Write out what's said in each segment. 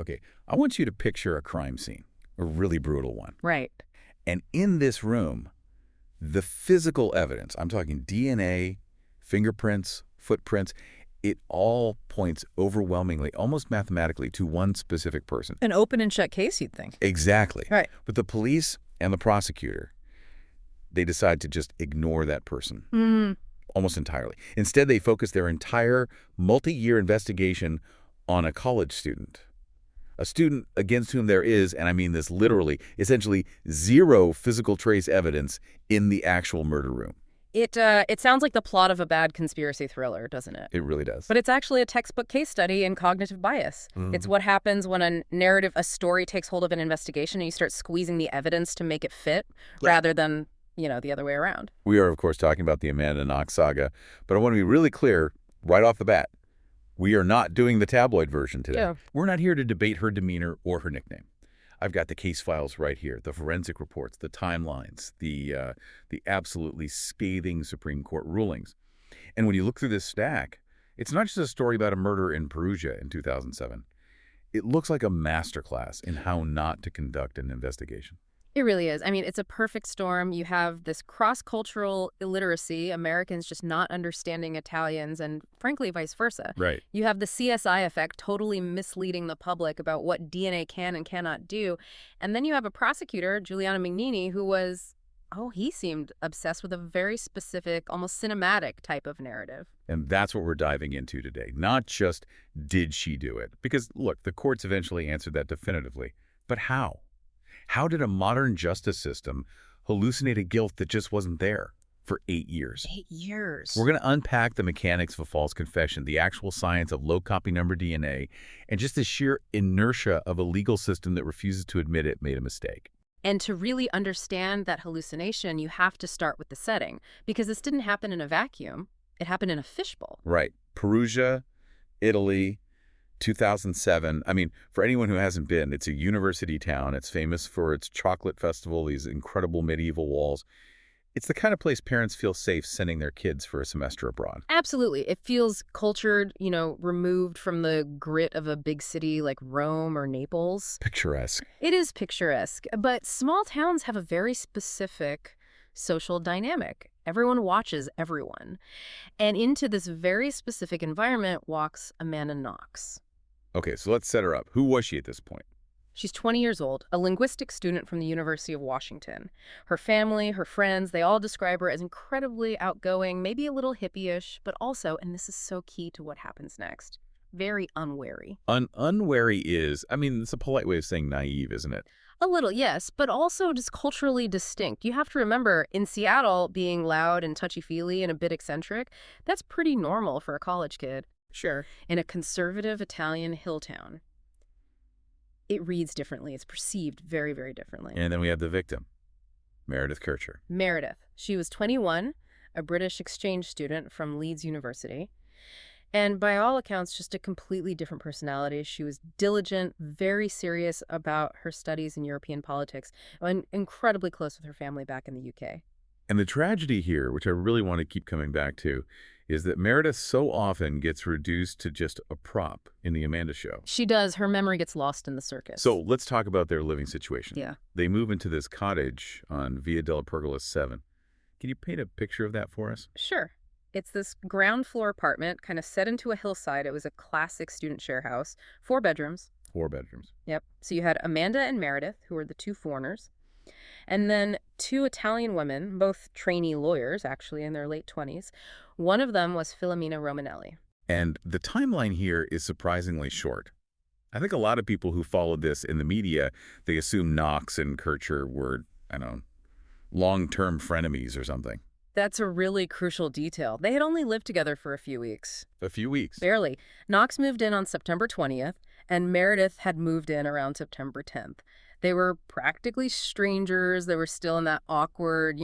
Okay, I want you to picture a crime scene, a really brutal one. Right. And in this room, the physical evidence, I'm talking DNA, fingerprints, footprints, it all points overwhelmingly, almost mathematically, to one specific person. An open and shut case, you'd think. Exactly. Right. But the police and the prosecutor, they decide to just ignore that person almost entirely. Instead, they focus their entire multi-year investigation on a college student. A student against whom there is, and I mean this literally, essentially zero physical trace evidence in the actual murder room. It sounds like the plot of a bad conspiracy thriller, doesn't it? It really does. But it's actually a textbook case study in cognitive bias. It's what happens when a story takes hold of an investigation and you start squeezing the evidence to make it fit rather than, the other way around. We are, of course, talking about the Amanda Knox saga, but I want to be really clear right off the bat. We are not doing the tabloid version today. Yeah. We're not here to debate her demeanor or her nickname. I've got the case files right here, the forensic reports, the timelines, the absolutely scathing Supreme Court rulings. And when you look through this stack, it's not just a story about a murder in Perugia in 2007. It looks like a masterclass in how not to conduct an investigation. It really is. I mean, it's a perfect storm. You have this cross-cultural illiteracy, Americans just not understanding Italians, and frankly, vice versa. Right. You have the CSI effect totally misleading the public about what DNA can and cannot do. And then you have a prosecutor, Giuliano Mignini, who was, he seemed obsessed with a very specific, almost cinematic type of narrative. And that's what we're diving into today. Not just, did she do it? Because, look, the courts eventually answered that definitively. But how? How did a modern justice system hallucinate a guilt that just wasn't there for 8 years? 8 years. We're going to unpack the mechanics of a false confession, the actual science of low copy number DNA, and just the sheer inertia of a legal system that refuses to admit it made a mistake. And to really understand that hallucination, you have to start with the setting, because this didn't happen in a vacuum. It happened in a fishbowl. Right. Perugia, Italy, 2007. I mean, for anyone who hasn't been, it's a university town. It's famous for its chocolate festival, these incredible medieval walls. It's the kind of place parents feel safe sending their kids for a semester abroad. Absolutely. It feels cultured, removed from the grit of a big city like Rome or Naples. Picturesque. It is picturesque, but small towns have a very specific social dynamic. Everyone watches everyone. And into this very specific environment walks Amanda Knox. Okay, so let's set her up. Who was she at this point? She's 20 years old, a linguistics student from the University of Washington. Her family, her friends, they all describe her as incredibly outgoing, maybe a little hippie-ish, but also, and this is so key to what happens next, very unwary. Unwary is, it's a polite way of saying naive, isn't it? A little, yes, but also just culturally distinct. You have to remember, in Seattle, being loud and touchy-feely and a bit eccentric, that's pretty normal for a college kid. Sure. In a conservative Italian hill town, it reads differently. It's perceived very, very differently. And then we have the victim, Meredith Kercher. Meredith. She was 21, a British exchange student from Leeds University. And by all accounts, just a completely different personality. She was diligent, very serious about her studies in European politics, and incredibly close with her family back in the UK. And the tragedy here, which I really want to keep coming back to, is that Meredith so often gets reduced to just a prop in the Amanda show. She does. Her memory gets lost in the circus. So let's talk about their living situation. Yeah. They move into this cottage on Via della Pergola 7. Can you paint a picture of that for us? Sure. It's this ground floor apartment kind of set into a hillside. It was a classic student share house. 4 bedrooms. 4 bedrooms. Yep. So you had Amanda and Meredith, who were the 2 foreigners. And then 2 Italian women, both trainee lawyers, actually, in their late 20s. One of them was Filomena Romanelli. And the timeline here is surprisingly short. I think a lot of people who followed this in the media, they assume Knox and Kercher were, long-term frenemies or something. That's a really crucial detail. They had only lived together for a few weeks. A few weeks. Barely. Knox moved in on September 20th, and Meredith had moved in around September 10th. They were practically strangers. They were still in that awkward,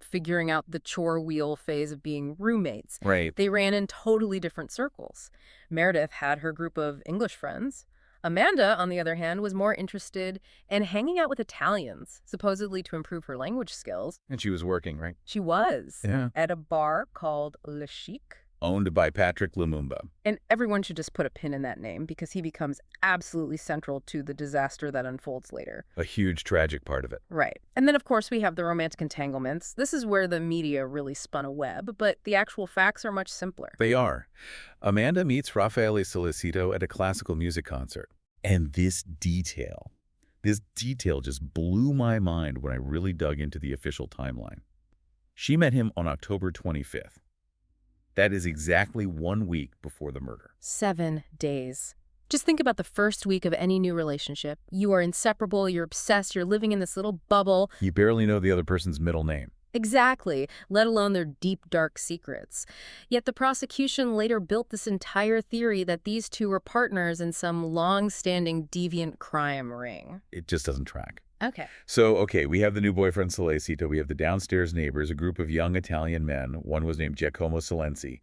figuring out the chore wheel phase of being roommates. Right. They ran in totally different circles. Meredith had her group of English friends. Amanda, on the other hand, was more interested in hanging out with Italians, supposedly to improve her language skills. And she was working, right? She was. Yeah. At a bar called Le Chic. owned by Patrick Lumumba. And everyone should just put a pin in that name because he becomes absolutely central to the disaster that unfolds later. A huge tragic part of it. Right. And then, of course, we have the romantic entanglements. This is where the media really spun a web, but the actual facts are much simpler. They are. Amanda meets Raffaele Solicito at a classical music concert. And this detail just blew my mind when I really dug into the official timeline. She met him on October 25th. That is exactly 1 week before the murder. 7 days. Just think about the first week of any new relationship. You are inseparable, you're obsessed, you're living in this little bubble. You barely know the other person's middle name. Exactly, let alone their deep, dark secrets. Yet the prosecution later built this entire theory that these two were partners in some long-standing deviant crime ring. It just doesn't track. Okay. So, we have the new boyfriend Solicito, we have the downstairs neighbors, a group of young Italian men. One was named Giacomo Silenzi.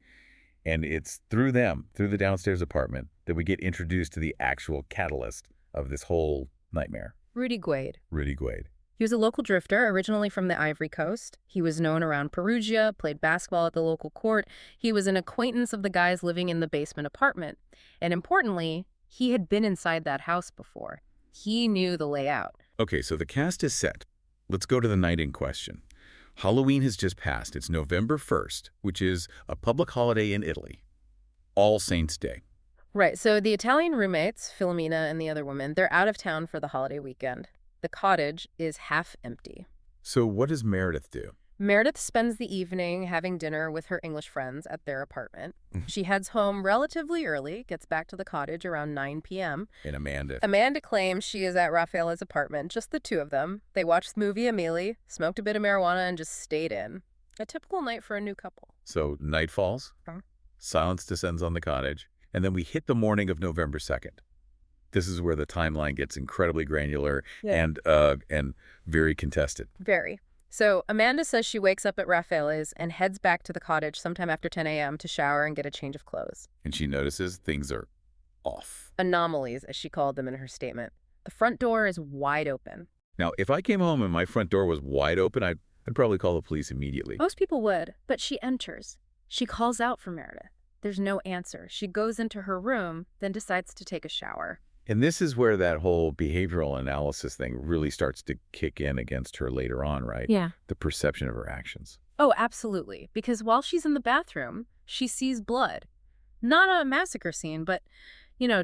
And it's through them, through the downstairs apartment, that we get introduced to the actual catalyst of this whole nightmare. Rudy Guede. Rudy Guede. He was a local drifter, originally from the Ivory Coast. He was known around Perugia, played basketball at the local court. He was an acquaintance of the guys living in the basement apartment. And importantly, he had been inside that house before. He knew the layout. Okay, so the cast is set. Let's go to the night in question. Halloween has just passed. It's November 1st, which is a public holiday in Italy. All Saints' Day. Right, so the Italian roommates, Philomena and the other woman, they're out of town for the holiday weekend. The cottage is half empty. So what does Meredith do? Meredith spends the evening having dinner with her English friends at their apartment. She heads home relatively early, gets back to the cottage around 9 p.m. And Amanda. Amanda claims she is at Raffaele's apartment, just the two of them. They watched the movie Amelie, smoked a bit of marijuana, and just stayed in. A typical night for a new couple. So night falls, silence descends on the cottage, and then we hit the morning of November 2nd. This is where the timeline gets incredibly granular and very contested. Very. So Amanda says she wakes up at Raffaele's and heads back to the cottage sometime after 10 a.m. to shower and get a change of clothes. And she notices things are off. Anomalies, as she called them in her statement. The front door is wide open. Now, if I came home and my front door was wide open, I'd probably call the police immediately. Most people would, but she enters. She calls out for Meredith. There's no answer. She goes into her room, then decides to take a shower. And this is where that whole behavioral analysis thing really starts to kick in against her later on, right? Yeah. The perception of her actions. Oh, absolutely. Because while she's in the bathroom, she sees blood. Not a massacre scene, but,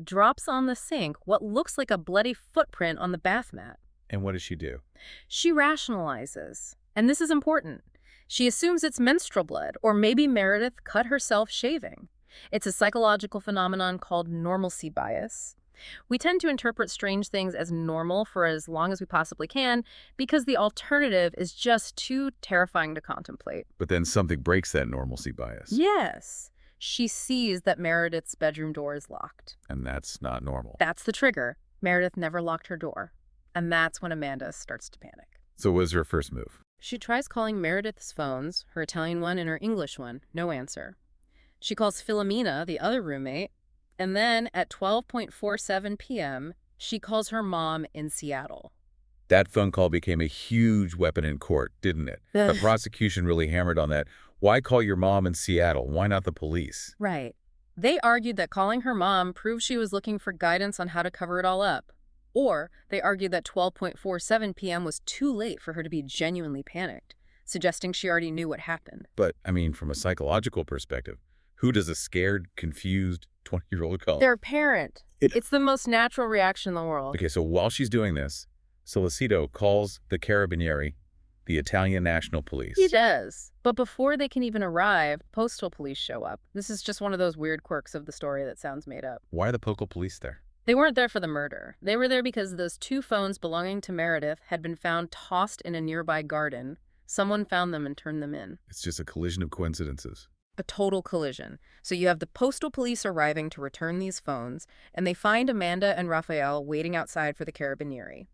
drops on the sink what looks like a bloody footprint on the bath mat. And what does she do? She rationalizes. And this is important. She assumes it's menstrual blood, or maybe Meredith cut herself shaving. It's a psychological phenomenon called normalcy bias. We tend to interpret strange things as normal for as long as we possibly can because the alternative is just too terrifying to contemplate. But then something breaks that normalcy bias. Yes. She sees that Meredith's bedroom door is locked. And that's not normal. That's the trigger. Meredith never locked her door. And that's when Amanda starts to panic. So what was her first move? She tries calling Meredith's phones, her Italian one and her English one. No answer. She calls Philomena, the other roommate. And then at 12:47 p.m., she calls her mom in Seattle. That phone call became a huge weapon in court, didn't it? The prosecution really hammered on that. Why call your mom in Seattle? Why not the police? Right. They argued that calling her mom proved she was looking for guidance on how to cover it all up. Or they argued that 12:47 p.m. was too late for her to be genuinely panicked, suggesting she already knew what happened. But, from a psychological perspective, who does a scared, confused 20-year-old call? Their parent. It's the most natural reaction in the world. Okay, so while she's doing this, Solicito calls the Carabinieri, the Italian National Police. He does. But before they can even arrive, postal police show up. This is just one of those weird quirks of the story that sounds made up. Why are the postal police there? They weren't there for the murder. They were there because those two phones belonging to Meredith had been found tossed in a nearby garden. Someone found them and turned them in. It's just a collision of coincidences. A total collision. So you have the postal police arriving to return these phones, and they find Amanda and Raphael waiting outside for the Carabinieri.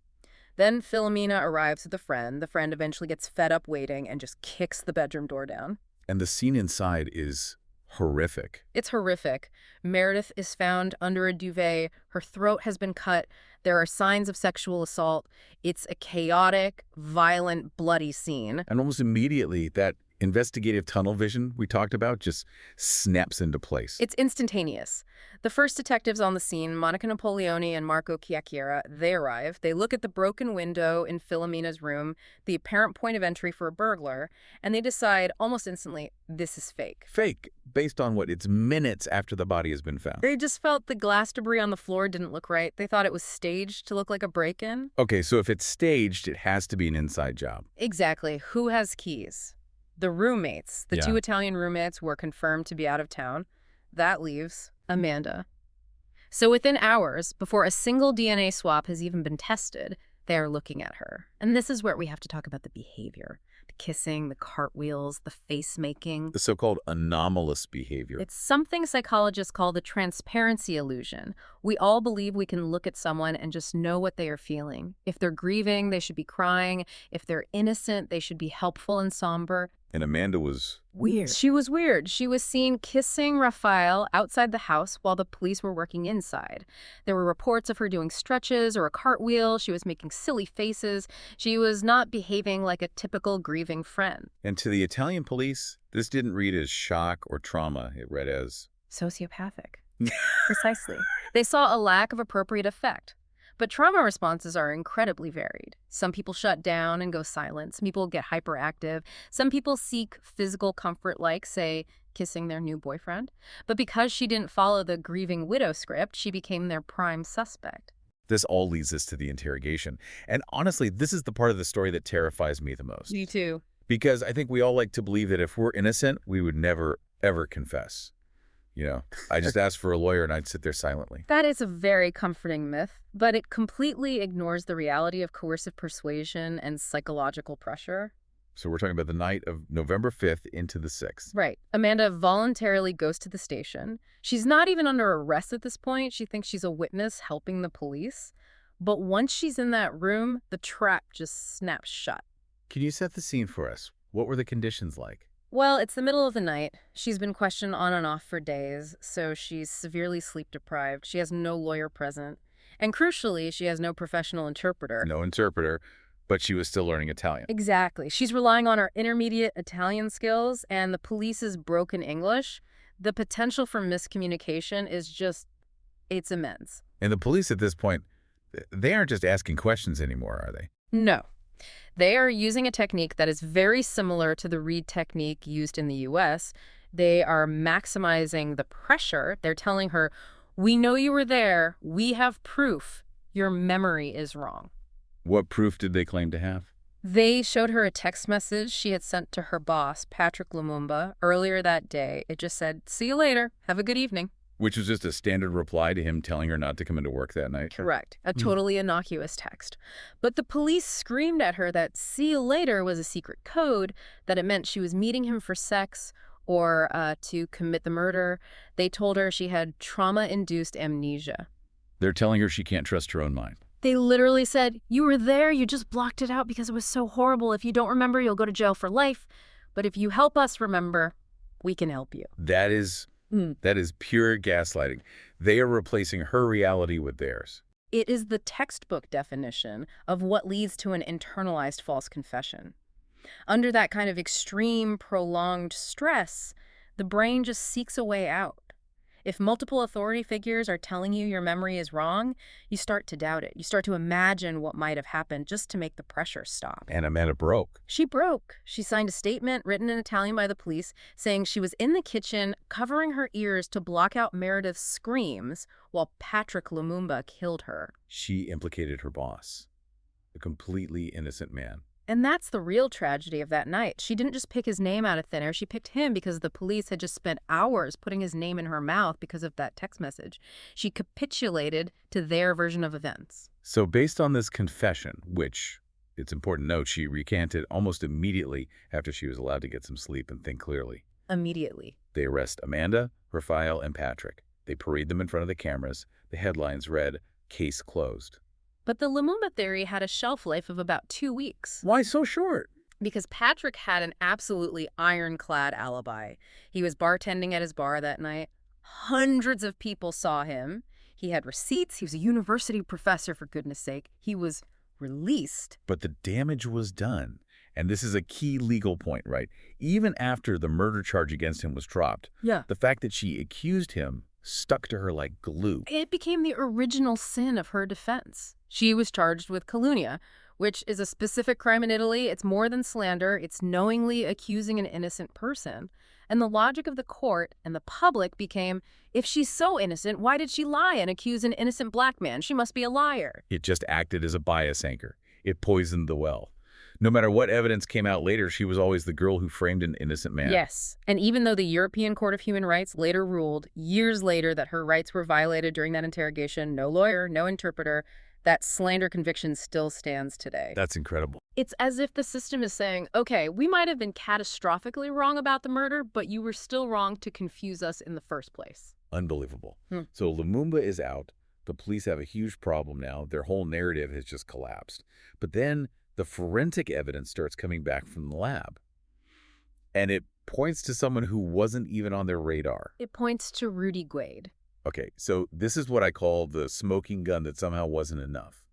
Then Philomena arrives with a friend. The friend eventually gets fed up waiting and just kicks the bedroom door down. And the scene inside is horrific. It's horrific. Meredith is found under a duvet. Her throat has been cut. There are signs of sexual assault. It's a chaotic, violent, bloody scene. And almost immediately, that investigative tunnel vision we talked about just snaps into place. It's instantaneous. The first detectives on the scene, Monica Napoleone and Marco Chiacchiera, they arrive. They look at the broken window in Filomena's room, the apparent point of entry for a burglar, and they decide almost instantly, this is fake. Fake, based on what? It's minutes after the body has been found. They just felt the glass debris on the floor didn't look right. They thought it was staged to look like a break-in. Okay, so if it's staged, it has to be an inside job. Exactly. Who has keys? The roommates, the two Italian roommates, were confirmed to be out of town. That leaves Amanda. So within hours, before a single DNA swap has even been tested, they are looking at her. And this is where we have to talk about the behavior. The kissing, the cartwheels, the face-making. The so-called anomalous behavior. It's something psychologists call the transparency illusion. We all believe we can look at someone and just know what they are feeling. If they're grieving, they should be crying. If they're innocent, they should be helpful and somber. And Amanda was weird. She was weird. She was seen kissing Raphael outside the house while the police were working inside. There were reports of her doing stretches or a cartwheel. She was making silly faces. She was not behaving like a typical grieving friend. And to the Italian police, this didn't read as shock or trauma. It read as sociopathic. Precisely. They saw a lack of appropriate effect. But trauma responses are incredibly varied. Some people shut down and go silent. Some people get hyperactive. Some people seek physical comfort like, say, kissing their new boyfriend. But because she didn't follow the grieving widow script, she became their prime suspect. This all leads us to the interrogation. And honestly, this is the part of the story that terrifies me the most. Me too. Because I think we all like to believe that if we're innocent, we would never, ever confess. You know, I just asked for a lawyer and I'd sit there silently. That is a very comforting myth, but it completely ignores the reality of coercive persuasion and psychological pressure. So we're talking about the night of November 5th into the 6th. Right. Amanda voluntarily goes to the station. She's not even under arrest at this point. She thinks she's a witness helping the police. But once she's in that room, the trap just snaps shut. Can you set the scene for us? What were the conditions like? Well, it's the middle of the night. She's been questioned on and off for days, so she's severely sleep-deprived. She has no lawyer present. And crucially, she has no professional interpreter. No interpreter, but she was still learning Italian. Exactly. She's relying on her intermediate Italian skills and the police's broken English. The potential for miscommunication is just, it's immense. And the police at this point, they aren't just asking questions anymore, are they? No. They are using a technique that is very similar to the Reed technique used in the U.S. They are maximizing the pressure. They're telling her, we know you were there. We have proof. Your memory is wrong. What proof did they claim to have? They showed her a text message she had sent to her boss, Patrick Lumumba, earlier that day. It just said, see you later. Have a good evening. Which was just a standard reply to him telling her not to come into work that night. Correct. A totally innocuous text. But the police screamed at her that see you later was a secret code, that it meant she was meeting him for sex or to commit the murder. They told her she had trauma-induced amnesia. They're telling her she can't trust her own mind. They literally said, you were there, you just blocked it out because it was so horrible. If you don't remember, you'll go to jail for life. But if you help us remember, we can help you. That is pure gaslighting. They are replacing her reality with theirs. It is the textbook definition of what leads to an internalized false confession. Under that kind of extreme, prolonged stress, the brain just seeks a way out. If multiple authority figures are telling you your memory is wrong, you start to doubt it. You start to imagine what might have happened just to make the pressure stop. And Amanda broke. She broke. She signed a statement written in Italian by the police saying she was in the kitchen covering her ears to block out Meredith's screams while Patrick Lumumba killed her. She implicated her boss, a completely innocent man. And that's the real tragedy of that night. She didn't just pick his name out of thin air. She picked him because the police had just spent hours putting his name in her mouth because of that text message. She capitulated to their version of events. So based on this confession, which, it's important to note, she recanted almost immediately after she was allowed to get some sleep and think clearly. Immediately. They arrest Amanda, Raphael, and Patrick. They parade them in front of the cameras. The headlines read, "Case closed." But the Lumumba theory had a shelf life of about 2 weeks. Why so short? Because Patrick had an absolutely ironclad alibi. He was bartending at his bar that night. Hundreds of people saw him. He had receipts. He was a university professor, for goodness sake. He was released. But the damage was done. And this is a key legal point, right? Even after the murder charge against him was dropped, Yeah. the fact that she accused him stuck to her like glue. It became the original sin of her defense. She was charged with calumnia, which is a specific crime in Italy. It's more than slander. It's knowingly accusing an innocent person. And the logic of the court and the public became, if she's so innocent, why did she lie and accuse an innocent black man? She must be a liar. It just acted as a bias anchor. It poisoned the well. No matter what evidence came out later, she was always the girl who framed an innocent man. Yes. And even though the European Court of Human Rights later ruled, years later, that her rights were violated during that interrogation, no lawyer, no interpreter, that slander conviction still stands today. That's incredible. It's as if the system is saying, okay, we might have been catastrophically wrong about the murder, but you were still wrong to confuse us in the first place. Unbelievable. So Lumumba is out. The police have a huge problem now. Their whole narrative has just collapsed. But then the forensic evidence starts coming back from the lab. And it points to someone who wasn't even on their radar. It points to Rudy Guede. Okay, so this is what I call the smoking gun that somehow wasn't enough.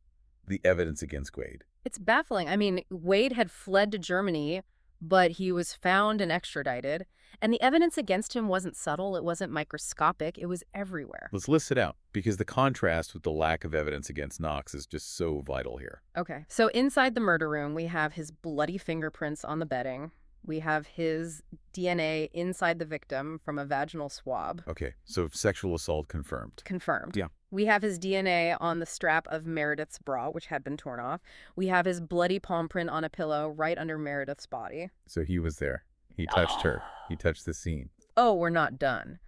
The evidence against Guede. It's baffling. I mean, Guede had fled to Germany, but he was found and extradited. And the evidence against him wasn't subtle. It wasn't microscopic. It was everywhere. Let's list it out, because the contrast with the lack of evidence against Knox is just so vital here. Okay, so inside the murder room, we have his bloody fingerprints on the bedding. We have his DNA inside the victim from a vaginal swab. Okay, so sexual assault confirmed. Confirmed. Yeah. We have his DNA on the strap of Meredith's bra, which had been torn off. We have his bloody palm print on a pillow right under Meredith's body. So he was there. He touched her. He touched the scene. Oh, we're not done.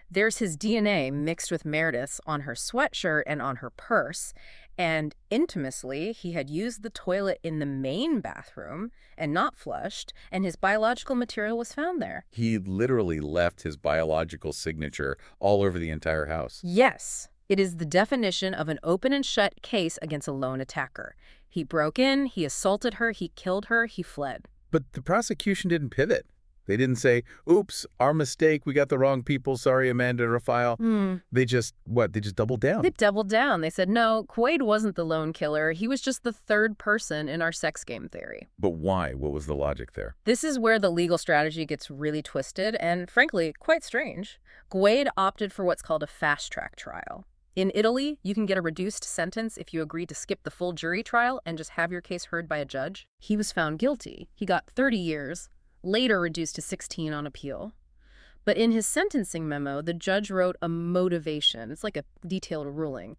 There's his DNA mixed with Meredith's on her sweatshirt and on her purse. And infamously, he had used the toilet in the main bathroom and not flushed, and his biological material was found there. He literally left his biological signature all over the entire house. Yes, it is the definition of an open and shut case against a lone attacker. He broke in, he assaulted her, he killed her, he fled. But the prosecution didn't pivot. They didn't say, oops, our mistake, we got the wrong people, sorry, Amanda and Raphael. They just, They just doubled down. They doubled down. They said, no, Guede wasn't the lone killer. He was just the third person in our sex game theory. But why? What was the logic there? This is where the legal strategy gets really twisted and, frankly, quite strange. Guede opted for what's called a fast-track trial. In Italy, you can get a reduced sentence if you agree to skip the full jury trial and just have your case heard by a judge. He was found guilty. He got 30 years. Later reduced to 16 on appeal. But in his sentencing memo, the judge wrote a motivation. It's like a detailed ruling.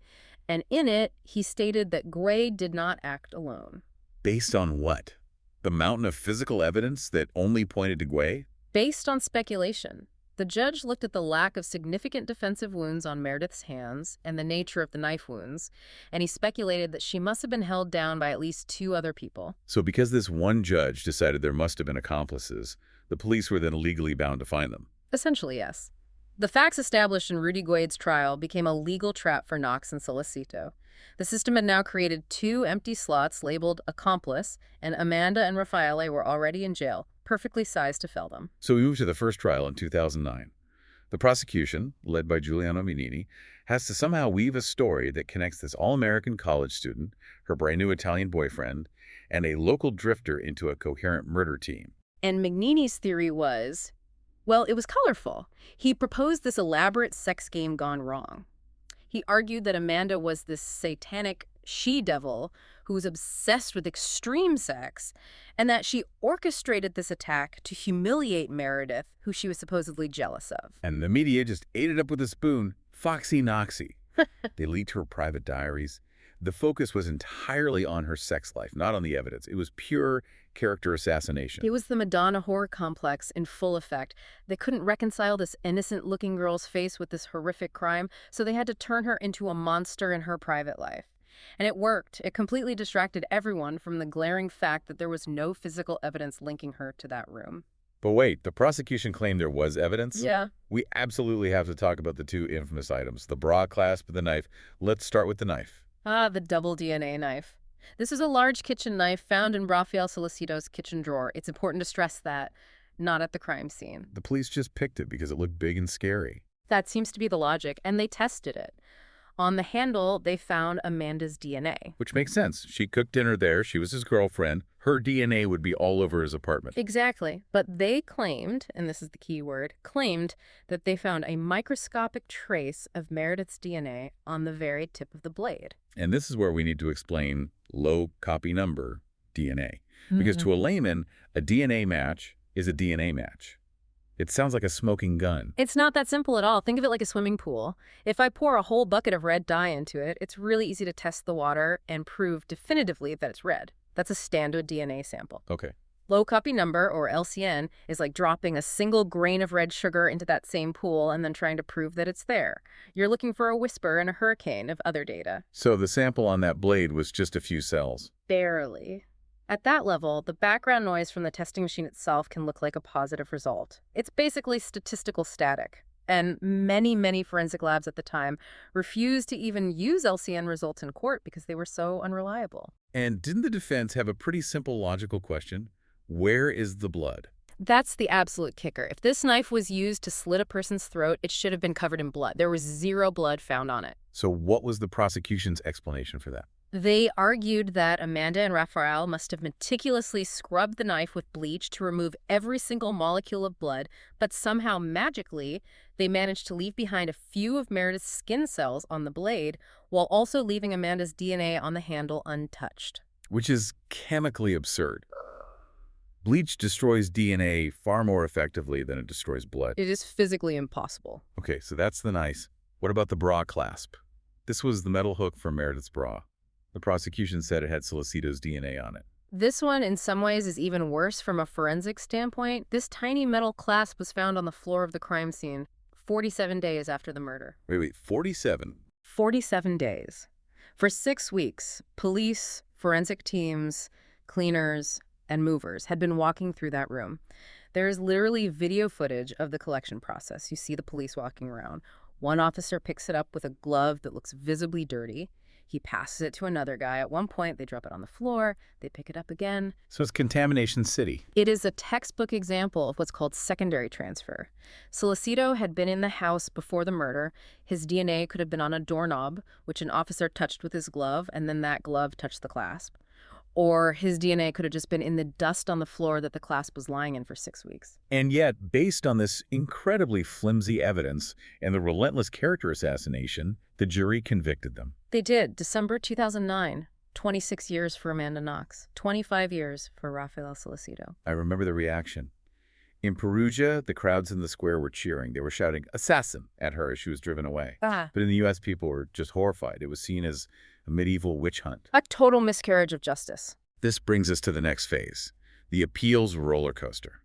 And in it, he stated that Guede did not act alone. Based on what? The mountain of physical evidence that only pointed to Guede? Based on speculation. The judge looked at the lack of significant defensive wounds on Meredith's hands and the nature of the knife wounds, and he speculated that she must have been held down by at least 2 other people. So because this one judge decided there must have been accomplices, the police were then legally bound to find them. Essentially, yes. The facts established in Rudy Guede's trial became a legal trap for Knox and Solicito. The system had now created 2 empty slots labeled accomplice, and Amanda and Raffaele were already in jail, perfectly sized to fell them. So we moved to the first trial in 2009. The prosecution, led by Giuliano Mignini, has to somehow weave a story that connects this all-American college student, her brand-new Italian boyfriend, and a local drifter into a coherent murder team. And Mignini's theory was, well, it was colorful. He proposed this elaborate sex game gone wrong. He argued that Amanda was this satanic she-devil who was obsessed with extreme sex, and that she orchestrated this attack to humiliate Meredith, who she was supposedly jealous of. And the media just ate it up with a spoon. Foxy Knoxy. They leaked her private diaries. The focus was entirely on her sex life, not on the evidence. It was pure character assassination. It was the Madonna horror complex in full effect. They couldn't reconcile this innocent-looking girl's face with this horrific crime, so they had to turn her into a monster in her private life. And it worked. It completely distracted everyone from the glaring fact that there was no physical evidence linking her to that room. But wait, the prosecution claimed there was evidence? Yeah. We absolutely have to talk about the 2 infamous items, the bra clasp and the knife. Let's start with the knife. The double DNA knife. This is a large kitchen knife found in Raphael Solicito's kitchen drawer. It's important to stress that, not at the crime scene. The police just picked it because it looked big and scary. That seems to be the logic, and they tested it. On the handle, they found Amanda's DNA. Which makes sense. She cooked dinner there. She was his girlfriend. Her DNA would be all over his apartment. Exactly. But they claimed, and this is the key word, claimed that they found a microscopic trace of Meredith's DNA on the very tip of the blade. And this is where we need to explain low copy number DNA. Because to a layman, a DNA match is a DNA match. It sounds like a smoking gun. It's not that simple at all. Think of it like a swimming pool. If I pour a whole bucket of red dye into it, it's really easy to test the water and prove definitively that it's red. That's a standard DNA sample. Okay. Low copy number, or LCN, is like dropping a single grain of red sugar into that same pool and then trying to prove that it's there. You're looking for a whisper in a hurricane of other data. So the sample on that blade was just a few cells. Barely. At that level, the background noise from the testing machine itself can look like a positive result. It's basically statistical static. And many forensic labs at the time refused to even use LCN results in court because they were so unreliable. And didn't the defense have a pretty simple logical question? Where is the blood? That's the absolute kicker. If this knife was used to slit a person's throat, it should have been covered in blood. There was zero blood found on it. So what was the prosecution's explanation for that? They argued that Amanda and Raphael must have meticulously scrubbed the knife with bleach to remove every single molecule of blood, but somehow magically they managed to leave behind a few of Meredith's skin cells on the blade while also leaving Amanda's DNA on the handle untouched. Which is chemically absurd. Bleach destroys DNA far more effectively than it destroys blood. It is physically impossible. Okay, so that's the nice. What about the bra clasp? This was the metal hook from Meredith's bra. The prosecution said it had Solicito's DNA on it. This one, in some ways, is even worse from a forensic standpoint. This tiny metal clasp was found on the floor of the crime scene 47 days after the murder. Wait, 47? 47 days. For 6 weeks, police, forensic teams, cleaners, and movers had been walking through that room. There is literally video footage of the collection process. You see the police walking around. One officer picks it up with a glove that looks visibly dirty. He passes it to another guy. At one point, they drop it on the floor. They pick it up again. So it's Contamination City. It is a textbook example of what's called secondary transfer. Solicito had been in the house before the murder. His DNA could have been on a doorknob, which an officer touched with his glove, and then that glove touched the clasp. Or his DNA could have just been in the dust on the floor that the clasp was lying in for 6 weeks. And yet, based on this incredibly flimsy evidence and the relentless character assassination, the jury convicted them. They did. December 2009. 26 years for Amanda Knox. 25 years for Raphael Solicito. I remember the reaction. In Perugia, the crowds in the square were cheering. They were shouting, "Assassin!" at her as she was driven away. But in the U.S., people were just horrified. It was seen as a medieval witch hunt. A total miscarriage of justice. This brings us to the next phase, the appeals roller coaster.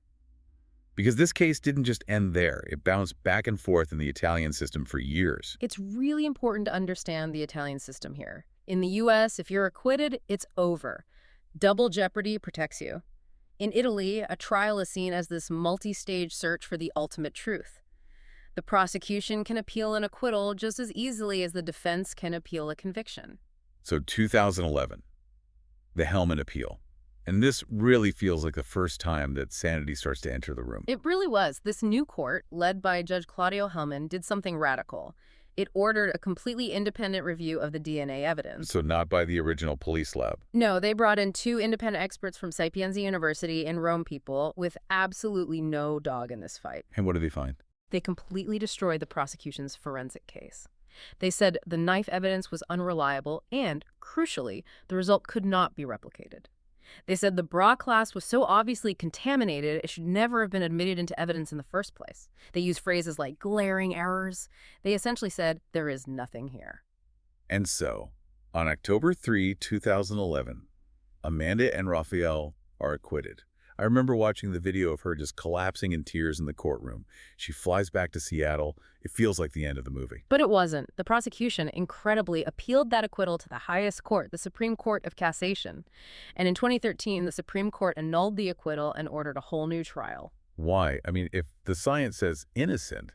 Because this case didn't just end there. It bounced back and forth in the Italian system for years. It's really important to understand the Italian system here. In the U.S., if you're acquitted, it's over. Double jeopardy protects you. In Italy, a trial is seen as this multi-stage search for the ultimate truth. The prosecution can appeal an acquittal just as easily as the defense can appeal a conviction. So 2011, the Hellman appeal. And this really feels like the first time that sanity starts to enter the room. It really was. This new court, led by Judge Claudio Hellman, did something radical. It ordered a completely independent review of the DNA evidence. So not by the original police lab. No, they brought in 2 independent experts from Sapienza University and Rome people with absolutely no dog in this fight. And what did they find? They completely destroyed the prosecution's forensic case. They said the knife evidence was unreliable and, crucially, the result could not be replicated. They said the bra clasp was so obviously contaminated it should never have been admitted into evidence in the first place. They used phrases like glaring errors. They essentially said there is nothing here. And so, on October 3, 2011, Amanda and Raphael are acquitted. I remember watching the video of her just collapsing in tears in the courtroom. She flies back to Seattle. It feels like the end of the movie. But it wasn't. The prosecution, incredibly, appealed that acquittal to the highest court, the Supreme Court of Cassation. And in 2013, the Supreme Court annulled the acquittal and ordered a whole new trial. Why? I mean, if the science says innocent,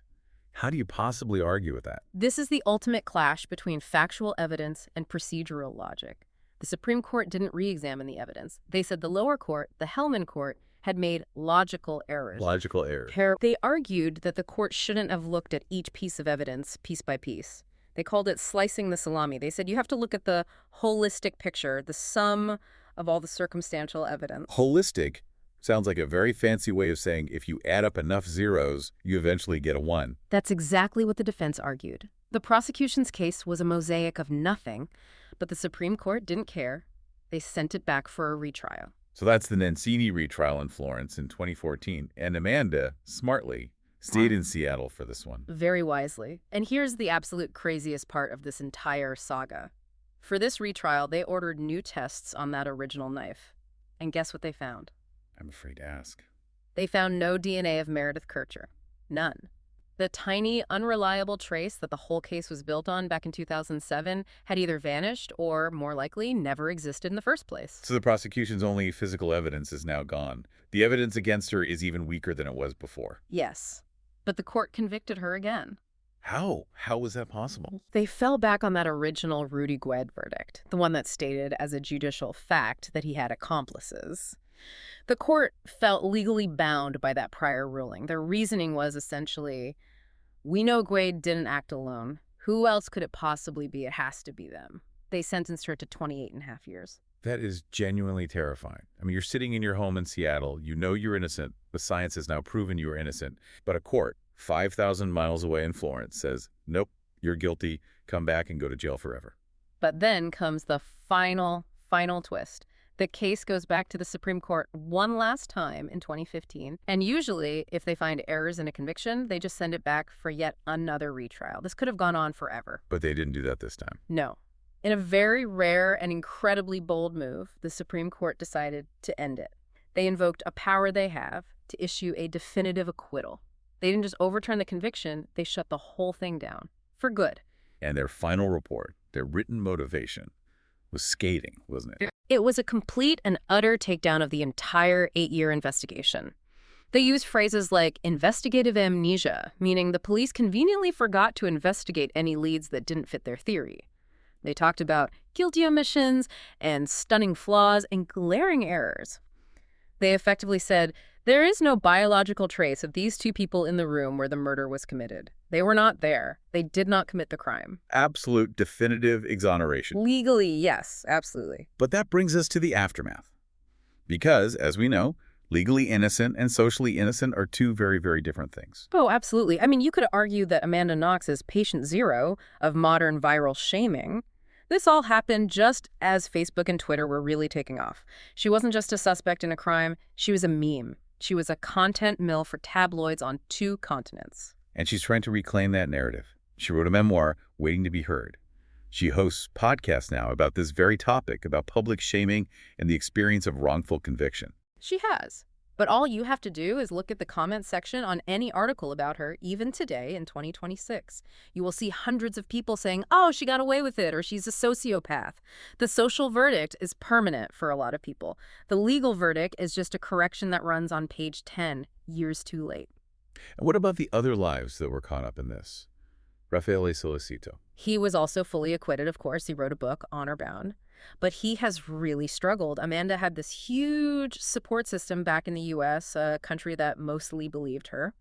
how do you possibly argue with that? This is the ultimate clash between factual evidence and procedural logic. The Supreme Court didn't re-examine the evidence. They said the lower court, the Hellman court, had made logical errors. Logical errors. They argued that the court shouldn't have looked at each piece of evidence piece by piece. They called it slicing the salami. They said you have to look at the holistic picture, the sum of all the circumstantial evidence. Holistic sounds like a very fancy way of saying if you add up enough zeros, you eventually get a 1. That's exactly what the defense argued. The prosecution's case was a mosaic of nothing, but the Supreme Court didn't care. They sent it back for a retrial. So that's the Nancini retrial in Florence in 2014. And Amanda, smartly, stayed in Seattle for this one. Very wisely. And here's the absolute craziest part of this entire saga. For this retrial, they ordered new tests on that original knife. And guess what they found? I'm afraid to ask. They found no DNA of Meredith Kercher. None. The tiny, unreliable trace that the whole case was built on back in 2007 had either vanished or, more likely, never existed in the first place. So the prosecution's only physical evidence is now gone. The evidence against her is even weaker than it was before. Yes. But the court convicted her again. How? How was that possible? They fell back on that original Rudy Guede verdict, the one that stated as a judicial fact that he had accomplices. The court felt legally bound by that prior ruling. Their reasoning was essentially, we know Guede didn't act alone. Who else could it possibly be? It has to be them. They sentenced her to 28.5 years. That is genuinely terrifying. I mean, you're sitting in your home in Seattle. You know you're innocent. The science has now proven you are innocent. But a court 5,000 miles away in Florence says, nope, you're guilty. Come back and go to jail forever. But then comes the final twist. The case goes back to the Supreme Court one last time in 2015. And usually, if they find errors in a conviction, they just send it back for yet another retrial. This could have gone on forever. But they didn't do that this time. No. In a very rare and incredibly bold move, the Supreme Court decided to end it. They invoked a power they have to issue a definitive acquittal. They didn't just overturn the conviction, they shut the whole thing down. For good. And their final report, their written motivation, was scathing, wasn't it? It was a complete and utter takedown of the entire 8-year investigation. They used phrases like investigative amnesia, meaning the police conveniently forgot to investigate any leads that didn't fit their theory. They talked about guilty omissions and stunning flaws and glaring errors. They effectively said, there is no biological trace of these two people in the room where the murder was committed. They were not there. They did not commit the crime. Absolute definitive exoneration. Legally, yes, absolutely. But that brings us to the aftermath. Because, as we know, legally innocent and socially innocent are two very, very different things. Oh, absolutely. I mean, you could argue that Amanda Knox is patient zero of modern viral shaming. This all happened just as Facebook and Twitter were really taking off. She wasn't just a suspect in a crime, she was a meme. She was a content mill for tabloids on 2 continents. And she's trying to reclaim that narrative. She wrote a memoir, Waiting to be Heard. She hosts podcasts now about this very topic, about public shaming and the experience of wrongful conviction. She has. But all you have to do is look at the comment section on any article about her, even today in 2026. You will see hundreds of people saying, oh, she got away with it, or she's a sociopath. The social verdict is permanent for a lot of people. The legal verdict is just a correction that runs on page 10, years too late. And what about the other lives that were caught up in this? Raffaele Solicito. He was also fully acquitted, of course. He wrote a book, Honor Bound. But he has really struggled. Amanda had this huge support system back in the U.S., a country that mostly believed her.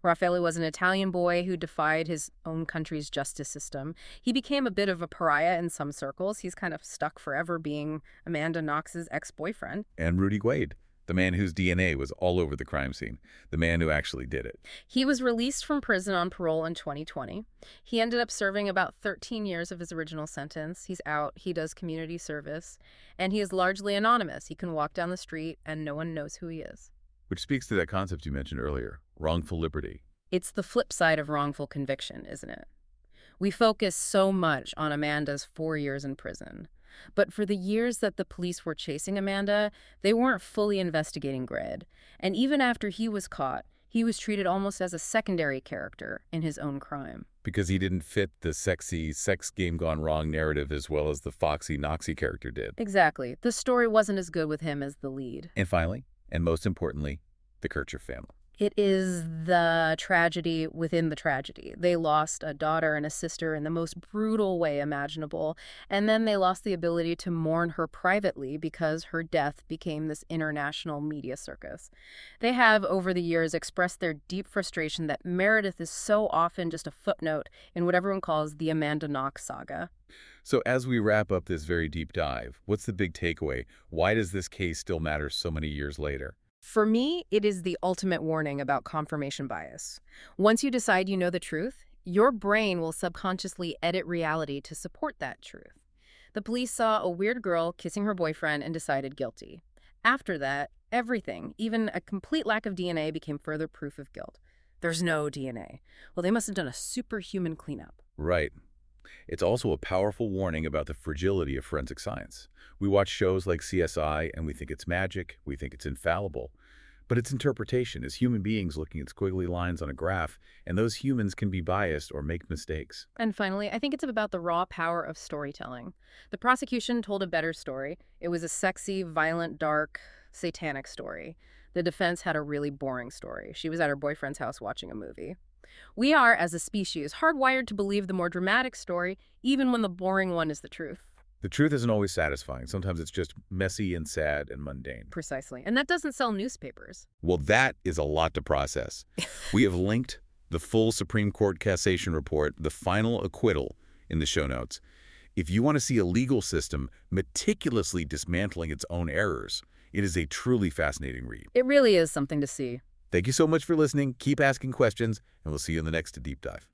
Raffaele was an Italian boy who defied his own country's justice system. He became a bit of a pariah in some circles. He's kind of stuck forever being Amanda Knox's ex-boyfriend. And Rudy Guede, the man whose DNA was all over the crime scene, the man who actually did it. He was released from prison on parole in 2020. He ended up serving about 13 years of his original sentence. He's out, he does community service, and he is largely anonymous. He can walk down the street and no one knows who he is. Which speaks to that concept you mentioned earlier, wrongful liberty. It's the flip side of wrongful conviction, isn't it? We focus so much on Amanda's 4 years in prison. But for the years that the police were chasing Amanda, they weren't fully investigating Guede. And even after he was caught, he was treated almost as a secondary character in his own crime. Because he didn't fit the sexy sex game gone wrong narrative as well as the Foxy Knoxy character did. Exactly. The story wasn't as good with him as the lead. And finally, and most importantly, the Kercher family. It is the tragedy within the tragedy. They lost a daughter and a sister in the most brutal way imaginable, and then they lost the ability to mourn her privately because her death became this international media circus. They have, over the years, expressed their deep frustration that Meredith is so often just a footnote in what everyone calls the Amanda Knox saga. So as we wrap up this very deep dive, what's the big takeaway? Why does this case still matter so many years later? For me, it is the ultimate warning about confirmation bias. Once you decide you know the truth, your brain will subconsciously edit reality to support that truth. The police saw a weird girl kissing her boyfriend and decided guilty. After that, everything, even a complete lack of DNA, became further proof of guilt. There's no DNA. Well, they must have done a superhuman cleanup. Right. It's also a powerful warning about the fragility of forensic science. We watch shows like CSI and we think it's magic, we think it's infallible. But its interpretation is human beings looking at squiggly lines on a graph, and those humans can be biased or make mistakes. And finally, I think it's about the raw power of storytelling. The prosecution told a better story. It was a sexy, violent, dark, satanic story. The defense had a really boring story. She was at her boyfriend's house watching a movie. We are, as a species, hardwired to believe the more dramatic story, even when the boring one is the truth. The truth isn't always satisfying. Sometimes it's just messy and sad and mundane. Precisely. And that doesn't sell newspapers. Well, that is a lot to process. We have linked the full Supreme Court Cassation report, the final acquittal, in the show notes. If you want to see a legal system meticulously dismantling its own errors, it is a truly fascinating read. It really is something to see. Thank you so much for listening. Keep asking questions, and we'll see you in the next Deep Dive.